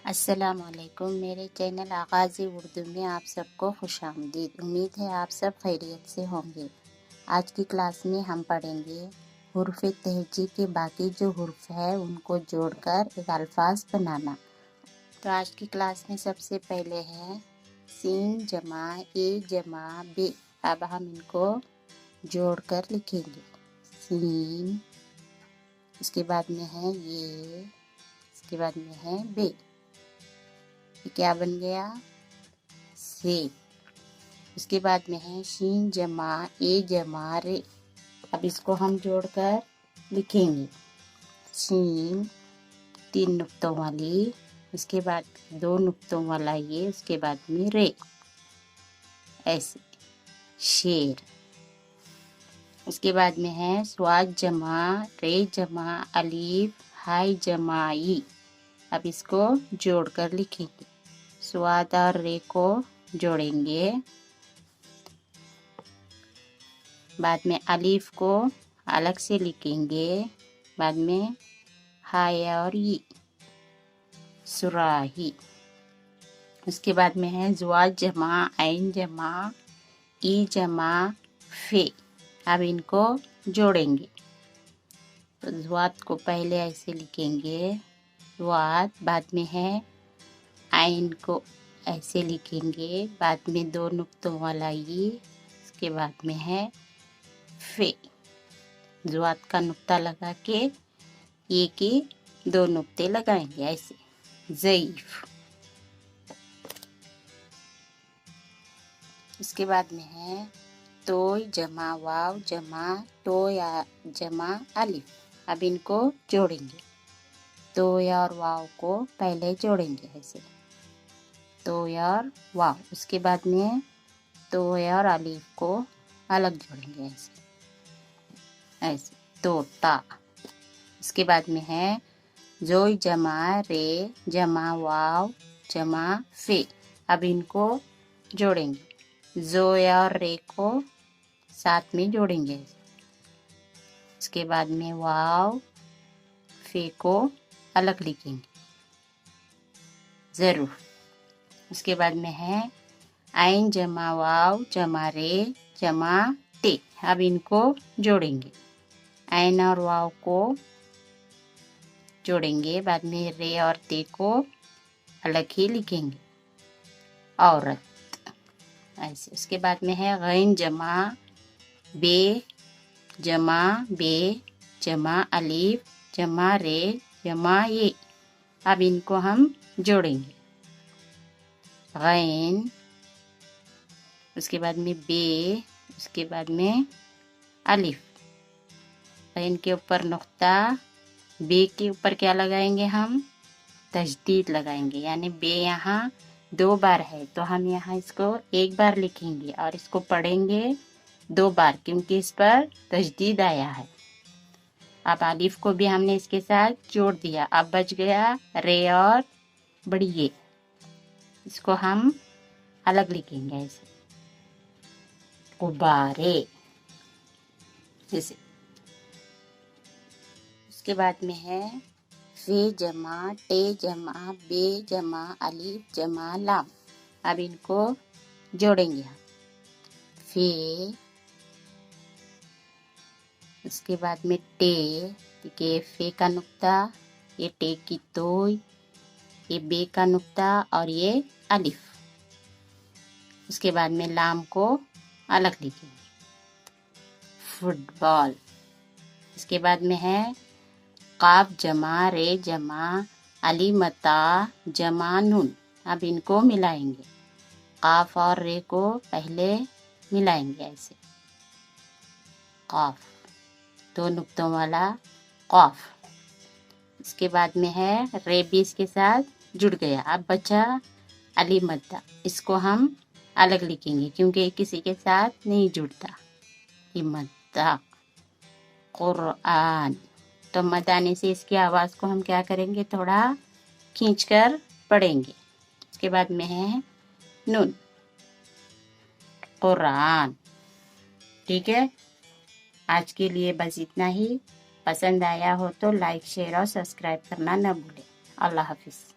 السلام علیکم، میرے چینل آغازی اردو میں آپ سب کو خوش آمدید۔ امید ہے آپ سب خیریت سے ہوں گے۔ آج کی کلاس میں ہم پڑھیں گے حروف تہجی کے باقی جو حروف ہے ان کو جوڑ کر ایک الفاظ بنانا۔ تو آج کی کلاس میں سب سے پہلے ہے سین جمع اے جمع بے۔ اب ہم ان کو جوڑ کر لکھیں گے۔ سین، اس کے بعد میں ہے یہ، اس کے بعد میں ہے بے۔ یہ کیا بن گیا؟ سیب۔ اس کے بعد میں ہے شین جمع اے جمع رے۔ اب اس کو ہم جوڑ کر لکھیں گے۔ شین 3 نقطوں والی، اس کے بعد 2 نقطوں والا یہ، اس کے بعد میں رے، ایسے شیر۔ اس کے بعد میں ہے سواد جمع رے جمع الف ہائی جمع ای۔ اب اس کو جوڑ کر لکھیں گے۔ سواد اور رے کو جوڑیں گے، بعد میں الف کو الگ سے لکھیں گے، بعد میں ہائی اور ای، سراہی۔ اس کے بعد میں ہے زواد جمع عین جمع ای جمع فے۔ اب ان کو جوڑیں گے۔ تو زواد کو پہلے ایسے لکھیں گے، زواد، بعد میں ہے عین کو ایسے لکھیں گے، بعد میں 2 نقطوں والا ای، اس کے بعد میں ہے فے۔ زواد کا نقطہ لگا کے یہ کی 2 نقطے لگائیں گے ایسے، ضعیف۔ اس کے بعد میں ہے تو جمع واو جمع تو یا جمع الف۔ اب ان کو جوڑیں گے۔ تو اور واو کو پہلے جوڑیں گے ایسے، تو اور واو۔ اس کے بعد میں تو اور الف کو الگ جوڑیں گے ایسے، ایسے توتا۔ اس کے بعد میں ہے زوئی جمع رے جمع واو جمع فے۔ اب ان کو جوڑیں گے۔ زوئی اور رے کو ساتھ میں جوڑیں گے۔ اس کے بعد میں واو فے کو الگ لکھیں گے، ضرور۔ اس کے بعد میں ہے عین جمع واو جمع رے جمع تے۔ اب ان کو جوڑیں گے۔ عین اور واو کو جوڑیں گے، بعد میں رے اور تے کو الگ ہی لکھیں گے، عورت، ایسے۔ اس کے بعد میں ہے غین جمع بے جمع بے جمع الف جمع رے جمع یہ۔ اب ان کو ہم جوڑیں گے۔ غین، اس کے بعد میں بے، اس کے بعد میں الف، غین کے اوپر نقطہ، بے کے اوپر کیا لگائیں گے ہم؟ تشدید لگائیں گے، یعنی بے یہاں 2 بار ہے تو ہم یہاں اس کو 1 بار لکھیں گے اور اس کو پڑھیں گے 2 بار، کیونکہ اس پر تشدید آیا ہے۔ اب الف کو بھی ہم نے اس کے ساتھ جوڑ دیا، اب بچ گیا رے اور بڑی یہ، اس کو ہم الگ لکھیں گے ایسے، غبارے، جیسے۔ اس کے بعد میں ہے فے جمع ٹے جمع بے جمع الف جمع لام۔ اب ان کو جوڑیں گے ہم۔ فے، اس کے بعد میں ٹے، کہ فے کا نقطہ، یہ ٹے کی توئی، یہ بے کا نقطہ اور یہ الف۔ اس کے بعد میں لام کو الگ لکھیں گے، فٹ بال۔ اس کے بعد میں ہے قاف جمع رے جمع علیمتا جمع نون۔ اب ان کو ملائیں گے، قاف اور رے کو پہلے ملائیں گے ایسے، قاف، 2 نقطوں والا قاف۔ اس کے بعد میں ہے رے بھی اس کے ساتھ جڑ گیا، اب بچا علی مدہ، اس کو ہم الگ لکھیں گے کیونکہ کسی کے ساتھ نہیں جڑتا، مدہ، قرآن۔ تو مد آنے سے اس کی آواز کو ہم کیا کریں گے؟ تھوڑا کھینچ کر پڑھیں گے۔ اس کے بعد میں ہے نون، قرآن۔ ٹھیک ہے، آج کے لیے بس اتنا ہی۔ پسند آیا ہو تو لائک شیئر اور سبسکرائب کرنا نہ بھولیں۔ اللہ حافظ۔